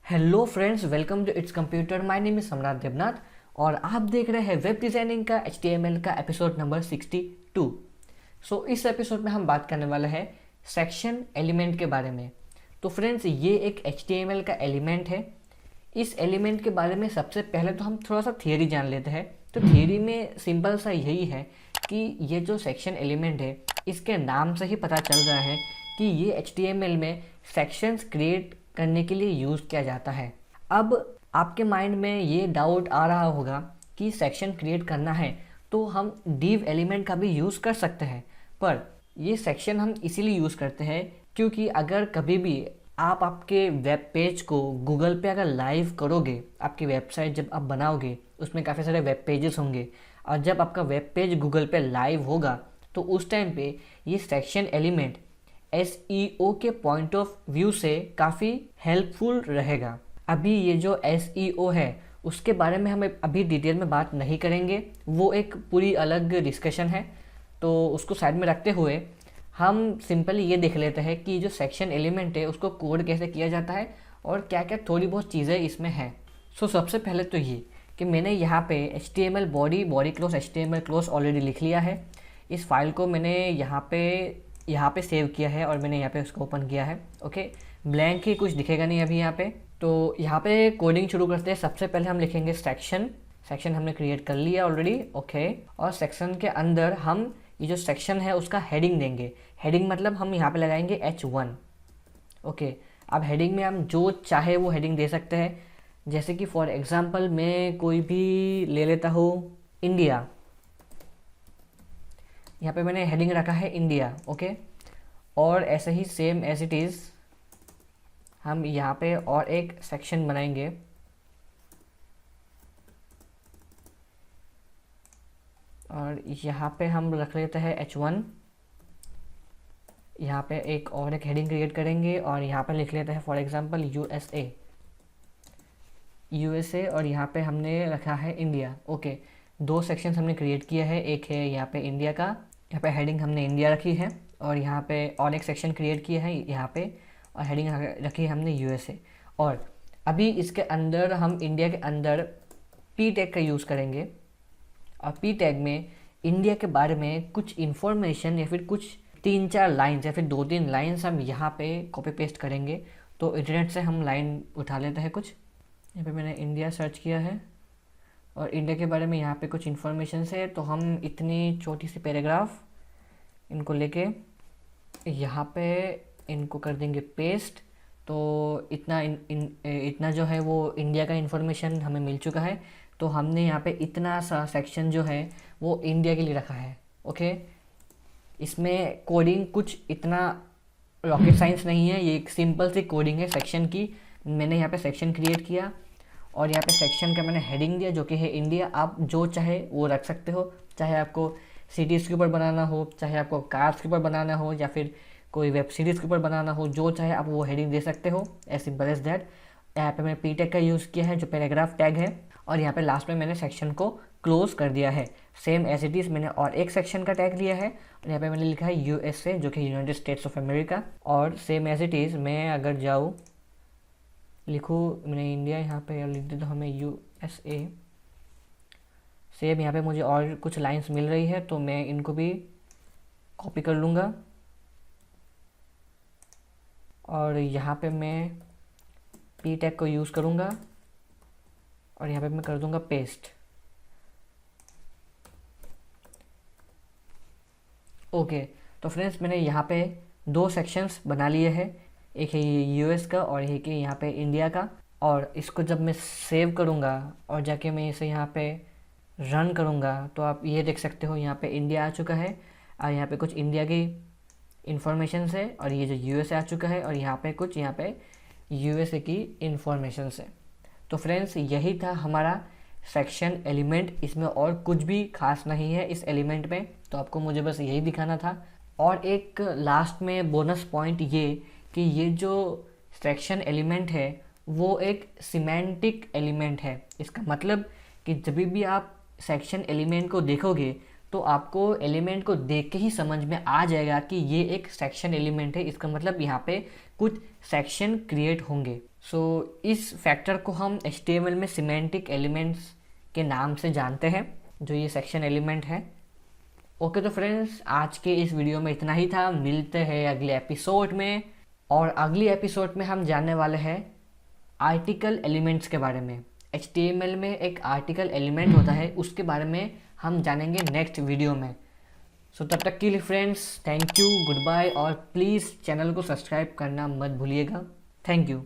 Hello friends, welcome to its computer. My name is Samrat Devnath और आप देख रहे हैं वेब डिज़ाइनिंग का HTML का एपिसोड नंबर 62। इस एपिसोड में हम बात करने वाले हैं सेक्शन एलिमेंट के बारे में। तो फ्रेंड्स, ये एक HTML का एलिमेंट है। इस एलिमेंट के बारे में सबसे पहले तो हम थोड़ा सा थियरी जान लेते हैं। तो थियरी में सिंपल सा यही है कि ये जो सेक्शन एलिमेंट है, इसके नाम से ही पता चल रहा है कि ये HTML में सेक्शंस क्रिएट करने के लिए यूज़ किया जाता है। अब आपके माइंड में ये डाउट आ रहा होगा कि सेक्शन क्रिएट करना है तो हम div एलिमेंट का भी यूज़ कर सकते हैं, पर ये सेक्शन हम इसीलिए यूज़ करते हैं क्योंकि अगर कभी भी आप आपके वेब पेज को गूगल पे अगर लाइव करोगे, आपकी वेबसाइट जब आप बनाओगे उसमें काफ़ी सारे वेब पेजेस होंगे और जब आपका वेब पेज गूगल पे लाइव होगा तो उस टाइम पे ये सेक्शन एलिमेंट SEO के पॉइंट ऑफ व्यू से काफ़ी हेल्पफुल रहेगा। अभी ये जो SEO है उसके बारे में हम अभी डिटेल में बात नहीं करेंगे, वो एक पूरी अलग डिस्कशन है। तो उसको साइड में रखते हुए हम सिंपली ये देख लेते हैं कि जो सेक्शन एलिमेंट है उसको कोड कैसे किया जाता है और क्या क्या थोड़ी बहुत चीज़ें इसमें हैं। सबसे पहले तो ये कि मैंने यहाँ पे HTML body close HTML close already लिख लिया है। इस फाइल को मैंने यहाँ पे सेव किया है और मैंने यहाँ पे उसको ओपन किया है। ओके, ब्लैंक ही कुछ दिखेगा नहीं अभी यहाँ पे। तो यहाँ पे कोडिंग शुरू करते हैं। सबसे पहले हम लिखेंगे सेक्शन हमने क्रिएट कर लिया ऑलरेडी। ओके, और सेक्शन के अंदर हम ये जो सेक्शन है उसका हेडिंग देंगे। हेडिंग मतलब हम यहाँ पे लगाएंगे H1। ओके, अब हेडिंग में हम जो चाहे वो हेडिंग दे सकते हैं, जैसे कि फॉर एग्जांपल मैं कोई भी ले लेता हूँ इंडिया। यहाँ पे मैंने हेडिंग रखा है इंडिया। ओके, और ऐसे ही सेम एज इट इज़ हम यहाँ पे और एक सेक्शन बनाएंगे। और यहाँ पे हम रख लेते हैं H1। यहाँ पे एक हेडिंग क्रिएट करेंगे और यहाँ पे लिख लेते हैं फॉर एग्जांपल USA और यहाँ पे हमने रखा है इंडिया। ओके, दो सेक्शंस हमने क्रिएट किया है। एक है यहाँ पे इंडिया का, यहाँ पे हेडिंग हमने इंडिया रखी है, और यहाँ पे और एक सेक्शन क्रिएट किया है यहाँ पे और हेडिंग रखी है हमने USA। और अभी इसके अंदर हम इंडिया के अंदर P टैग का यूज़ करेंगे और P टैग में इंडिया के बारे में कुछ इन्फॉर्मेशन या फिर कुछ 3-4 लाइन्स या फिर 2-3 लाइन्स हम यहाँ पे कॉपी पेस्ट करेंगे। तो इंटरनेट से हम लाइन उठा लेते हैं कुछ। यहाँ पे मैंने इंडिया सर्च किया है और इंडिया के बारे में यहाँ पे कुछ इन्फॉर्मेशन है। तो हम इतनी छोटी सी पैराग्राफ इनको लेके यहाँ पे इनको कर देंगे पेस्ट। तो इतना जो है वो इंडिया का इन्फॉर्मेशन हमें मिल चुका है। तो हमने यहाँ पे इतना सा सेक्शन जो है वो इंडिया के लिए रखा है। ओके, इसमें कोडिंग कुछ इतना रॉकेट साइंस नहीं है, ये एक सिंपल सी कोडिंग है सेक्शन की। मैंने यहाँ पे सेक्शन क्रिएट किया और यहाँ पे सेक्शन का मैंने हेडिंग दिया जो कि है इंडिया। आप जो चाहे वो रख सकते हो, चाहे आपको सिटीज़ के ऊपर बनाना हो, चाहे आपको कार्स के ऊपर बनाना हो, या फिर कोई वेब सीरीज़ के ऊपर बनाना हो, जो चाहे आप वो हेडिंग दे सकते हो। As simple as that. यहाँ पे मैंने P टैग का यूज़ किया है जो पैराग्राफ टैग है, और यहाँ पे लास्ट में मैंने सेक्शन को क्लोज कर दिया है। सेम एज इट इज़ मैंने और एक सेक्शन का टैग लिया है और यहाँ पे मैंने लिखा है USA जो कि यूनाइटेड स्टेट्स ऑफ अमेरिका। और सेम एज इट इज़ मैं अगर जाऊँ लिखूँ मैंने इंडिया, यहाँ पे लिख देता हूँ मैं USA। सेम यहाँ पे मुझे और कुछ लाइंस मिल रही है तो मैं इनको भी कॉपी कर लूँगा और यहाँ पे मैं P टैग को यूज़ करूँगा और यहाँ पे मैं कर दूँगा पेस्ट। ओके, तो फ्रेंड्स मैंने यहाँ पे दो सेक्शंस बना लिए हैं, एक है US का और एक है यहाँ पे इंडिया का। और इसको जब मैं सेव करूँगा और जाके मैं इसे यहाँ पे रन करूँगा तो आप ये देख सकते हो यहाँ पे इंडिया आ चुका है और यहाँ पे कुछ इंडिया की इन्फॉर्मेशन है, और ये जो USA आ चुका है और यहाँ पे कुछ USA की इन्फॉर्मेशन है। तो फ्रेंड्स, यही था हमारा सेक्शन एलिमेंट। इसमें और कुछ भी खास नहीं है इस एलिमेंट में, तो आपको मुझे बस यही दिखाना था। और एक लास्ट में बोनस पॉइंट ये कि ये जो सेक्शन एलिमेंट है वो एक सिमेंटिक एलिमेंट है। इसका मतलब कि जब भी आप सेक्शन एलिमेंट को देखोगे तो आपको एलिमेंट को देख के ही समझ में आ जाएगा कि ये एक सेक्शन एलिमेंट है। इसका मतलब यहाँ पे कुछ सेक्शन क्रिएट होंगे। सो इस फैक्टर को हम HTML में सिमेंटिक एलिमेंट्स के नाम से जानते हैं, जो ये सेक्शन एलिमेंट है। ओके तो फ्रेंड्स, आज के इस वीडियो में इतना ही था। मिलते हैं अगले एपिसोड में, और अगली एपिसोड में हम जानने वाले हैं आर्टिकल एलिमेंट्स के बारे में। HTML में एक आर्टिकल एलिमेंट होता है, उसके बारे में हम जानेंगे नेक्स्ट वीडियो में। सो तब तक के लिए friends, thank you, goodbye, और प्लीज़ चैनल को सब्सक्राइब करना मत भूलिएगा। Thank you.